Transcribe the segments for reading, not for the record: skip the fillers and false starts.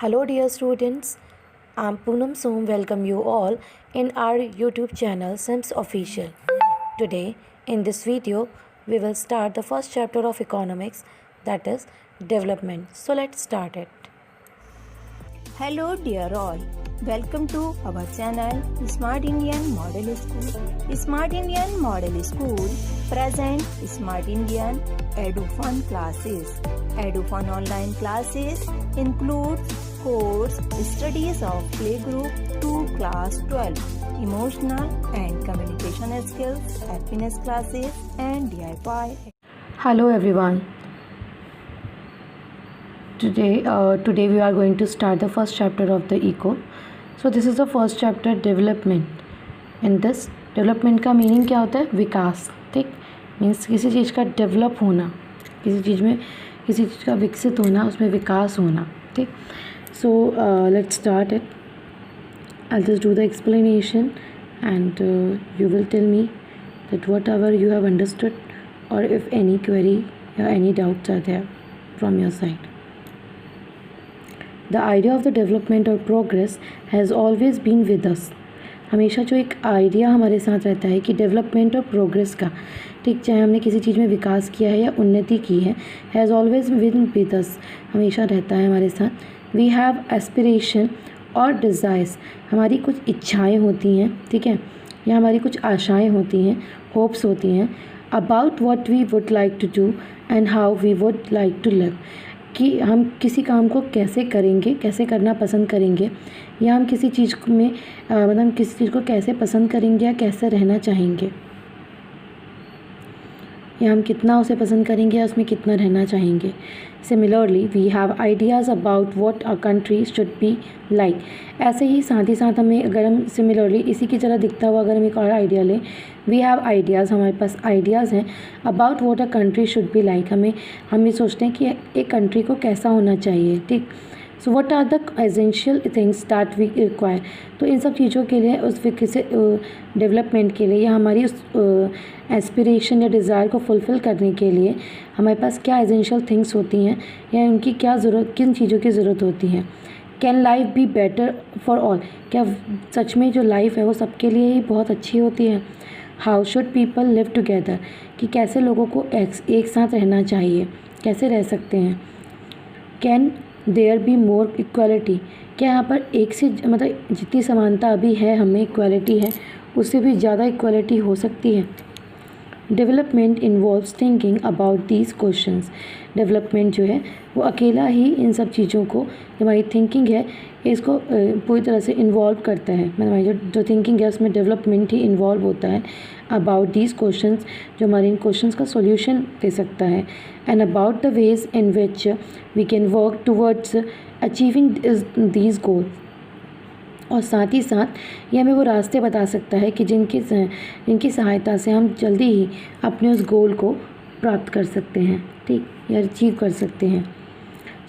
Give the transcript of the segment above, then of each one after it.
Hello dear students, I'm Poonam Soom. Welcome you all in our YouTube channel Sims Official. Today in this video we will start the first chapter of economics, that is development. So let's start it. Hello dear all, welcome to our channel Smart Indian Model School. Smart Indian Model School present Smart Indian EduFun classes. EduFun online classes include course studies of playgroup to class 12, emotional and communication skills, happiness classes and DIY. Hello everyone. Today we are going to start the first chapter of the eco. So this is the first chapter, development. In this development का meaning क्या होता है? विकास. ठीक, means किसी चीज़ का develop होना, किसी चीज़ का विकसित होना, उसमें विकास होना. ठीक, so let's start it. I'll just do the explanation and you will tell me that whatever you have understood or if any query or any doubts are there from your side. The idea of the development or progress has always been with us. हमेशा जो एक idea हमारे साथ रहता है कि development और progress का, ठीक, चाहे हमने किसी चीज़ में विकास किया है या उन्नति की है, has always been with us, हमेशा रहता है हमारे साथ. वी हैव एस्पिरेशन और डिज़ायर्स, हमारी कुछ इच्छाएं होती हैं, ठीक है, या हमारी कुछ आशाएं होती हैं, होप्स होती हैं, about what we would like to do and how we would like to live, कि हम किसी काम को कैसे करेंगे, कैसे करना पसंद करेंगे, या हम किसी चीज़ में मतलब किसी चीज़ को कैसे पसंद करेंगे या कैसे रहना चाहेंगे, या हम कितना उसे पसंद करेंगे या उसमें कितना रहना चाहेंगे. Similarly we have ideas about what a country should be like. ऐसे ही साथ हमें, अगर हम सिमिलरली इसी की तरह दिखता हुआ अगर हम एक और आइडिया लें, वी हैव आइडियाज़, हमारे पास आइडियाज़ हैं about what a country should be like. हम ये सोचते हैं कि एक कंट्री को कैसा होना चाहिए. ठीक, so what are the essential things that we require. तो इन सब चीज़ों के लिए, उस डेवलपमेंट के लिए या हमारी उस एस्पिरेशन या डिज़ायर को फुलफ़िल करने के लिए हमारे पास क्या एसेंशियल थिंग्स होती हैं या उनकी क्या ज़रूरत, किन चीज़ों की ज़रूरत होती हैं. Can life be better for all, क्या सच में जो लाइफ है वो सबके लिए ही बहुत अच्छी होती है. How should people live together, कि कैसे लोगों को एक साथ रहना चाहिए, कैसे रह सकते हैं. Can there be more equality, क्या यहाँ पर एक से मतलब जितनी समानता अभी है, हमें इक्वालिटी है, उससे भी ज़्यादा इक्वालिटी हो सकती है. Development involves thinking about these questions. Development जो है वो अकेला ही इन सब चीज़ों को, जो हमारी थिंकिंग है इसको पूरी तरह से इन्वॉल्व करता है. मतलब हमारी जो थिंकिंग है उसमें डेवलपमेंट ही इन्वॉल्व होता है अबाउट दीज क्वेश्चंस, जो हमारे इन क्वेश्चंस का सॉल्यूशन दे सकता है. And about the ways in which we can work towards achieving these goal. और साथ ही साथ ये हमें वो रास्ते बता सकता है कि जिनकी सहायता से हम जल्दी ही अपने उस गोल को प्राप्त कर सकते हैं, ठीक, या अचीव कर सकते हैं.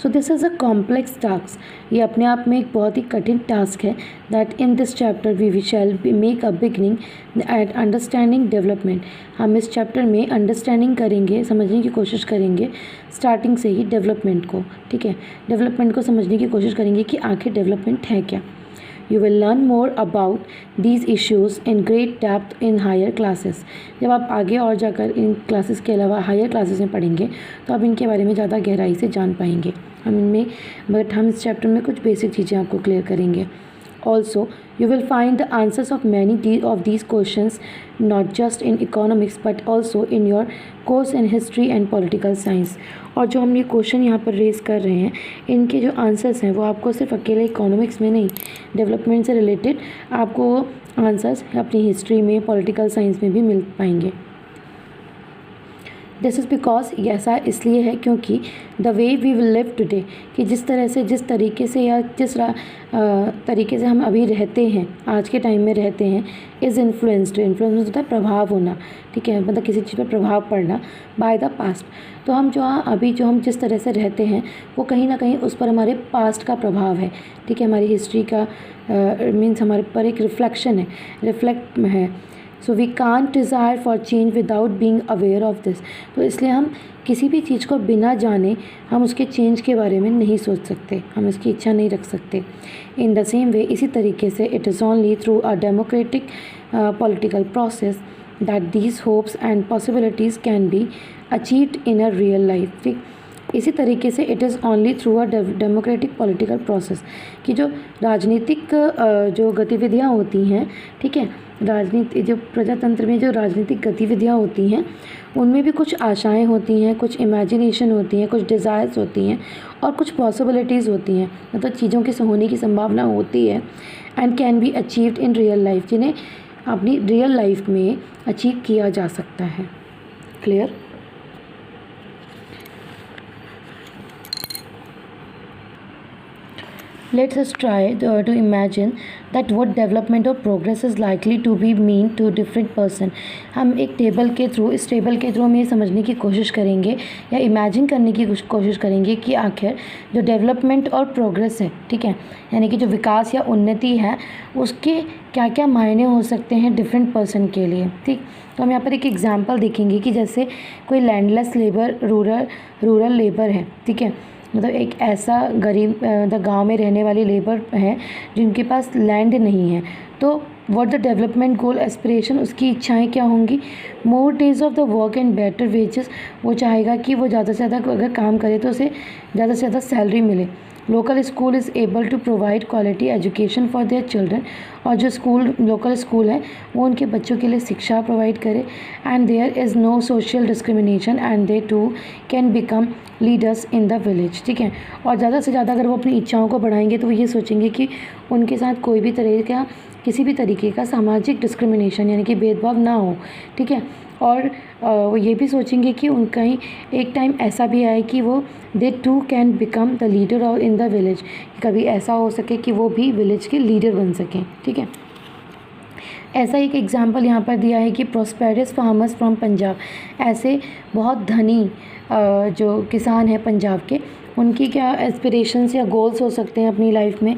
So this is a complex task, ये अपने आप में एक बहुत ही कठिन टास्क है. That in this chapter we shall make a beginning at understanding development. हम इस चैप्टर में अंडरस्टैंडिंग करेंगे, समझने की कोशिश करेंगे स्टार्टिंग से ही डेवलपमेंट को. ठीक है, डेवलपमेंट को समझने की कोशिश करेंगे कि आखिर डेवलपमेंट है क्या. You will learn more about these issues in great depth in higher classes. जब आप आगे और जाकर इन क्लासेस के अलावा हायर क्लासेस में पढ़ेंगे तो आप इनके बारे में ज़्यादा गहराई से जान पाएंगे. हम इस चैप्टर में कुछ बेसिक चीज़ें आपको क्लियर करेंगे. Also, you will find the answers of many of these questions not just in economics but also in your course in history and political science. और जो हम ये क्वेश्चन यहाँ पर रेज़ कर रहे हैं, इनके जो आंसर्स हैं वो आपको सिर्फ अकेले इकोनॉमिक्स में नहीं, डेवलपमेंट से रिलेटेड आपको आंसर्स अपनी हिस्ट्री में, पॉलिटिकल साइंस में भी मिल पाएंगे. दिस इज़ बिकॉज, ये ऐसा इसलिए है क्योंकि the way we will live today, कि जिस तरीके से या जिस तरीके से हम अभी रहते हैं, आज के टाइम में रहते हैं, इज़ इन्फ्लुएंस्ड होता है प्रभाव होना, ठीक है, मतलब किसी चीज़ पर प्रभाव पड़ना, बाय द पास्ट. तो हम हम जिस तरह से रहते हैं वो कहीं ना कहीं उस पर हमारे पास्ट का प्रभाव है. ठीक है, हमारी हिस्ट्री का मीन्स हमारे पर एक रिफ्लेक्शन है, रिफ्लेक्ट है so we can't desire for change without being aware of this. तो इसलिए हम किसी भी चीज़ को बिना जाने हम उसके चेंज के बारे में नहीं सोच सकते, हम इसकी इच्छा नहीं रख सकते। इन द सेम वे, इसी तरीके से it is only through a democratic political process that these hopes and possibilities can be achieved in a real life. ठीक, इसी तरीके से it is only through a democratic political process कि जो राजनीतिक जो गतिविधियाँ होती हैं, ठीक है, राजनीति जो प्रजातंत्र में जो राजनीतिक गतिविधियाँ होती हैं उनमें भी कुछ आशाएं होती हैं, कुछ इमेजिनेशन होती हैं, कुछ डिज़ायर्स होती हैं और कुछ पॉसिबिलिटीज़ होती हैं, मतलब चीज़ों की होने की संभावना होती है and can be achieved in real life, जिन्हें अपनी रियल लाइफ में अचीव किया जा सकता है। Clear? Let us try to imagine that what development or progress is likely to be mean to different person। हम एक टेबल के थ्रू, इस टेबल के थ्रू हम ये समझने की कोशिश करेंगे या इमेजिन करने की कोशिश करेंगे कि आखिर जो डेवलपमेंट और प्रोग्रेस है, ठीक है, यानी कि जो विकास या उन्नति है उसके क्या क्या मायने हो सकते हैं डिफरेंट पर्सन के लिए। ठीक, तो हम यहाँ पर एक एग्जांपल देखेंगे कि जैसे कोई लैंडलेस लेबर, रूरल लेबर है, ठीक है, मतलब एक ऐसा गरीब मतलब गांव में रहने वाली लेबर है जिनके पास लैंड नहीं है, तो what the development goal aspiration, उसकी इच्छाएं क्या होंगी? More days of the work and better wages, वो चाहेगा कि वो ज़्यादा से ज़्यादा अगर काम करे तो उसे ज़्यादा से ज़्यादा सैलरी मिले। Local school is able to provide quality education for their children, और जो स्कूल लोकल स्कूल है वो उनके बच्चों के लिए शिक्षा प्रोवाइड करे। And there is no social discrimination and they too can become leaders in the village. ठीक है, और ज़्यादा से ज़्यादा अगर वो अपनी इच्छाओं को बढ़ाएंगे तो वो ये सोचेंगे कि उनके साथ कोई भी तरह का, किसी भी तरीके का सामाजिक डिस्क्रिमिनेशन यानी कि भेदभाव ना हो। ठीक है, और वो ये भी सोचेंगे कि उनका ही एक टाइम ऐसा भी आए कि वो they too can become the leader और इन द विलेज, कभी ऐसा हो सके कि वो भी विलेज के लीडर बन सकें। ठीक है, ऐसा एक एग्जांपल यहाँ पर दिया है कि प्रोस्पेरस फार्मर्स फ्रॉम पंजाब, ऐसे बहुत धनी जो किसान हैं पंजाब के, उनकी क्या एस्पिरेशंस या गोल्स हो सकते हैं अपनी लाइफ में?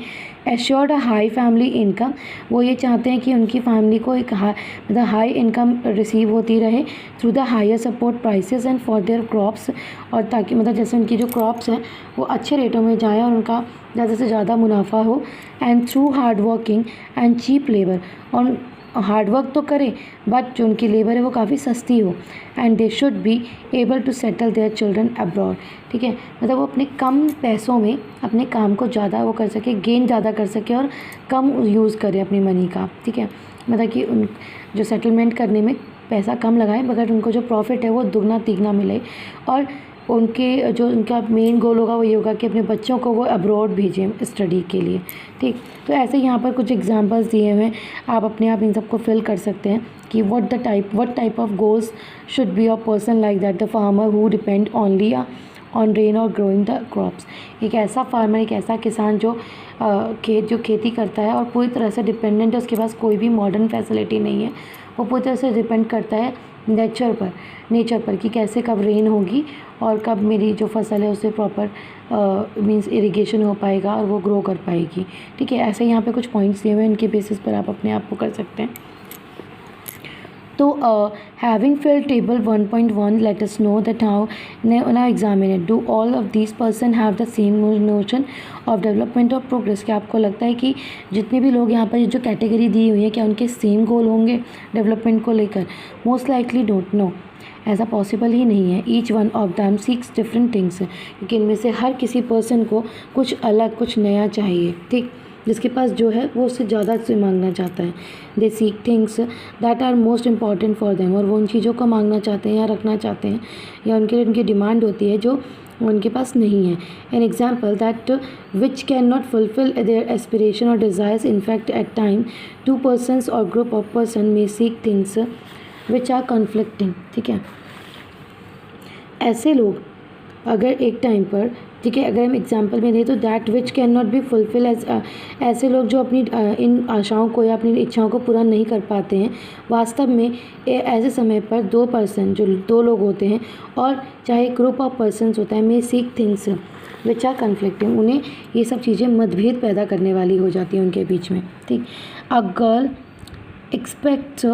Assured a high family income, वो ये चाहते हैं कि उनकी फैमिली को एक मतलब हाई इनकम रिसीव होती रहे through the higher support prices and for their crops, और ताकि मतलब जैसे उनकी जो क्रॉप्स हैं वो अच्छे रेटों में जाएँ और उनका ज़्यादा से ज़्यादा मुनाफा हो। And through hard working and cheap labour, और हार्ड वर्क तो करें बट जो उनकी लेबर है वो काफ़ी सस्ती हो। And they should be able to settle their children abroad. ठीक है, मतलब वो अपने कम पैसों में अपने काम को ज़्यादा वो कर सके, गेन ज़्यादा कर सके और कम यूज़ करे अपनी मनी का। ठीक है, मतलब कि उन जो सेटलमेंट करने में पैसा कम लगाएं मगर उनको जो प्रॉफिट है वो दुगना तिगना मिले, और उनके जो उनका मेन गोल होगा वो ये होगा कि अपने बच्चों को वो अब्रॉड भेजें स्टडी के लिए। ठीक, तो ऐसे यहाँ पर कुछ एग्जांपल्स दिए हुए हैं, आप अपने आप इन सबको फिल कर सकते हैं कि what type of goals should be a person like that the farmer who depend only on rain और ग्रोइंग द क्रॉप्स। एक ऐसा फार्मर, एक ऐसा किसान जो खेती करता है और पूरी तरह से डिपेंडेंट है, उसके पास कोई भी मॉडर्न फैसिलिटी नहीं है, वो पूरी तरह से डिपेंड करता है नेचर पर कि कैसे कब रेन होगी और कब मेरी जो फसल है उससे प्रॉपर मींस इरिगेशन हो पाएगा और वो ग्रो कर पाएगी। ठीक है, ऐसे यहाँ पे कुछ पॉइंट्स दिए हुए हैं, इनके बेसिस पर आप अपने आप को कर सकते हैं। तो having field table 1.1 let us know that how now examine it, do all of these person have the same notion of development और प्रोग्रेस? क्या आपको लगता है कि जितने भी लोग यहाँ पर जो कैटेगरी दी हुई है क्या उनके सेम गोल होंगे डेवलपमेंट को लेकर? मोस्ट लाइकली डोंट नो, ऐसा पॉसिबल ही नहीं है। Each one of them seeks different things, क्योंकि इनमें से हर किसी पर्सन को कुछ अलग, कुछ नया चाहिए। ठीक, जिसके पास जो है वो उससे ज़्यादा से मांगना चाहता है। They seek things that are most important for them, और वो उन चीज़ों को मांगना चाहते हैं या रखना चाहते हैं या उनके लिए उनकी डिमांड होती है जो उनके पास नहीं है। An example that which can not fulfil their aspiration और desires, in fact at time two persons और group of person may seek things which are conflicting. ठीक है, ऐसे लोग अगर एक टाइम पर, ठीक है, अगर हम एग्जांपल में दें तो that which can not be fulfil as, ऐसे लोग जो अपनी इन आशाओं को या अपनी इच्छाओं को पूरा नहीं कर पाते हैं, वास्तव में ऐसे समय पर दो लोग होते हैं और चाहे ग्रुप ऑफ पर्सनस होता है, may seek things which are conflicting, उन्हें ये सब चीज़ें मतभेद पैदा करने वाली हो जाती हैं उनके बीच में। ठीक, a girl expect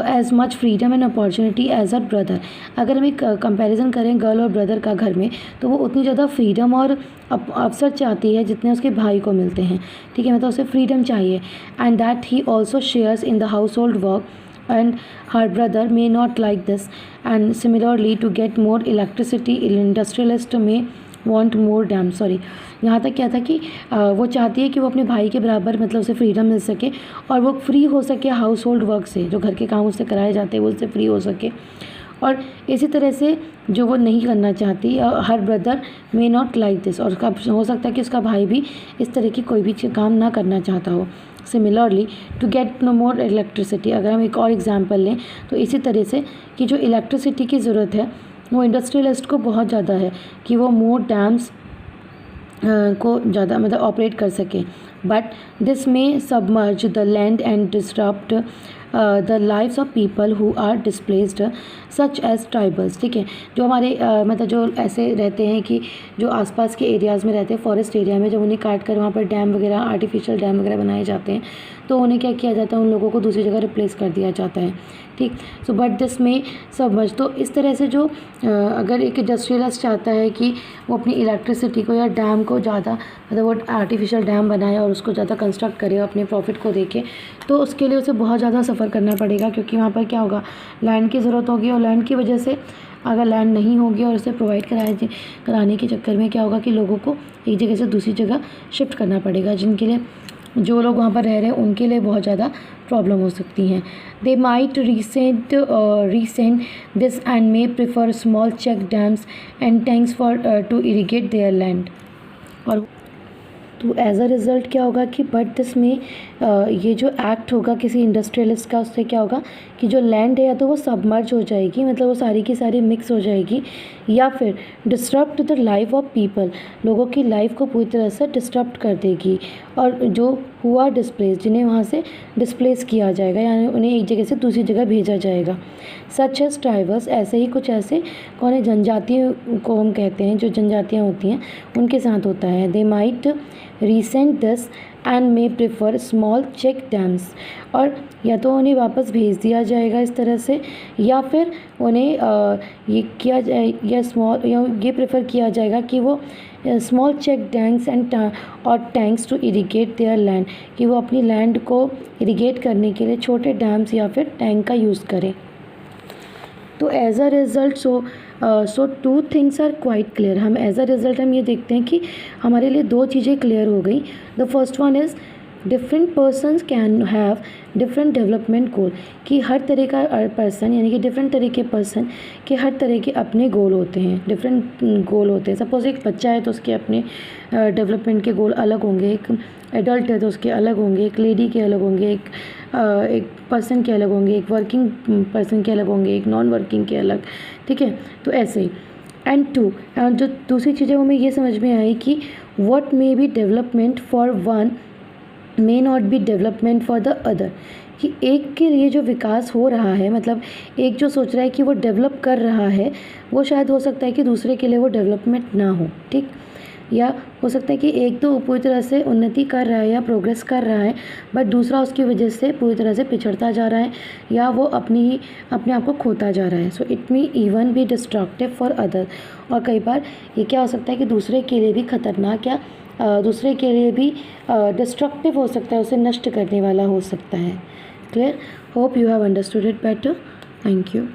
as much freedom and opportunity as a brother. अगर हम एक कंपैरिजन करें गर्ल और ब्रदर का घर में, तो वो उतनी ज़्यादा फ्रीडम और अवसर चाहती है जितने उसके भाई को मिलते हैं, ठीक है, मतलब उसे फ्रीडम चाहिए। And that he also shares in the house hold work and her brother may not like this, and similarly to get more electricity industrialist may want more dam। Sorry, यहाँ तक क्या था कि वो चाहती है कि वो अपने भाई के बराबर मतलब उसे फ्रीडम मिल सके और वो फ्री हो सके हाउस होल्ड वर्क से, जो घर के काम उससे कराए जाते हैं वो उससे फ्री हो सके। और इसी तरह से जो वो नहीं करना चाहती, her brother may not like this, और उसका हो सकता है कि उसका भाई भी इस तरह की कोई भी काम ना करना चाहता हो। Similarly to get no more electricity, अगर हम एक और एग्जांपल लें तो इसी तरह से कि जो इलेक्ट्रिसिटी की ज़रूरत है वो इंडस्ट्रियलिस्ट को बहुत ज़्यादा है कि वो मोर डैम्स को ज़्यादा मतलब ऑपरेट कर सके। But this may submerge the land and disturbed the lives of people who are displaced such as tribals, ठीक है, जो हमारे मतलब जो ऐसे रहते हैं कि जो आसपास के एरियाज़ में रहते हैं, फॉरेस्ट एरिया में, जब उन्हें काट कर वहाँ पर डैम वगैरह आर्टिफिशियल डैम वगैरह बनाए जाते हैं तो उन्हें क्या किया जाता है, उन लोगों को दूसरी जगह रिप्लेस कर दिया जाता है, ठीक। So but this may submerge, तो इस तरह से जो अगर एक इंडस्ट्रियलिस्ट चाहता है कि वो अपनी इलेक्ट्रिसिटी को या डैम को ज़्यादा मतलब वो आर्टिफिशियल डैम बनाए और उसको ज़्यादा कंस्ट्रक्ट करे अपने प्रॉफिट को देखे, तो उसके लिए उसे बहुत ज़्यादा सफ़र करना पड़ेगा, क्योंकि वहाँ पर क्या होगा, लैंड की ज़रूरत होगी, और लैंड की वजह से अगर लैंड नहीं होगी और उसे प्रोवाइड कराने के चक्कर में क्या होगा कि लोगों को एक जगह से दूसरी जगह शिफ्ट करना पड़ेगा, जिनके लिए जो लोग वहाँ पर रह रहे हैं उनके लिए बहुत ज़्यादा प्रॉब्लम हो सकती हैं। They might resent this and may prefer small check dams and tanks for to irrigate their land. और तो एज अ रिज़ल्ट क्या होगा कि बट दिस में ये जो एक्ट होगा किसी इंडस्ट्रियलिस्ट का, उससे क्या होगा कि जो लैंड है या तो वो सबमर्ज हो जाएगी, मतलब वो सारी की सारी मिक्स हो जाएगी, या फिर disturb the life of people, लोगों की लाइफ को पूरी तरह से डिस्टर्ब कर देगी। और जो हुआ डिस्प्लेस, जिन्हें वहाँ से डिस्प्लेस किया जाएगा, यानी उन्हें एक जगह से दूसरी जगह भेजा जाएगा। सच एज ट्राइबल्स, ऐसे ही कुछ ऐसे कौन है, जनजातियों को हम कहते हैं, जो जनजातियाँ होती हैं उनके साथ होता है। They might resent this and may prefer small check dams, और या तो उन्हें वापस भेज दिया जाएगा इस तरह से, या फिर उन्हें ये किया जाए या स्मॉल या ये प्रेफर किया जाएगा कि वो स्मॉल चेक डैम्स एंड और tanks to irrigate their land, कि वो अपनी लैंड को इरीगेट करने के लिए छोटे डैम्स या फिर टैंक का यूज़ करें। तो as a result so two things are quite clear. हम एज अ रिज़ल्ट हम ये देखते हैं कि हमारे लिए दो चीज़ें क्लियर हो गई। The first one is different persons can have different development goal, कि हर तरह का पर्सन यानी कि डिफरेंट तरह के पर्सन के हर तरह के अपने गोल होते हैं, डिफरेंट गोल होते हैं। सपोज़ एक बच्चा है तो उसके अपने डेवलपमेंट के गोल अलग होंगे, एक एडल्ट है तो उसके अलग होंगे, एक लेडी के अलग होंगे, एक पर्सन के अलग होंगे, एक वर्किंग पर्सन के अलग होंगे, एक नॉन वर्किंग के अलग, ठीक है। तो ऐसे ही एंड टू जो दूसरी चीज़ें हमें ये समझ में आई कि what may be development for one may not be development for the other, कि एक के लिए जो विकास हो रहा है, मतलब एक जो सोच रहा है कि वो डेवलप कर रहा है, वो शायद हो सकता है कि दूसरे के लिए वो डेवलपमेंट ना हो, ठीक। या हो सकता है कि एक तो पूरी तरह से उन्नति कर रहा है या प्रोग्रेस कर रहा है, बट दूसरा उसकी वजह से पूरी तरह से पिछड़ता जा रहा है या वो अपने आप को खोता जा रहा है। So it may even be destructive for other, और कई बार ये क्या हो सकता है कि दूसरे के लिए भी खतरनाक या दूसरे के लिए भी डिस्ट्रक्टिव हो सकता है, उसे नष्ट करने वाला हो सकता है। Clear? Hope you have understood it better. Thank you.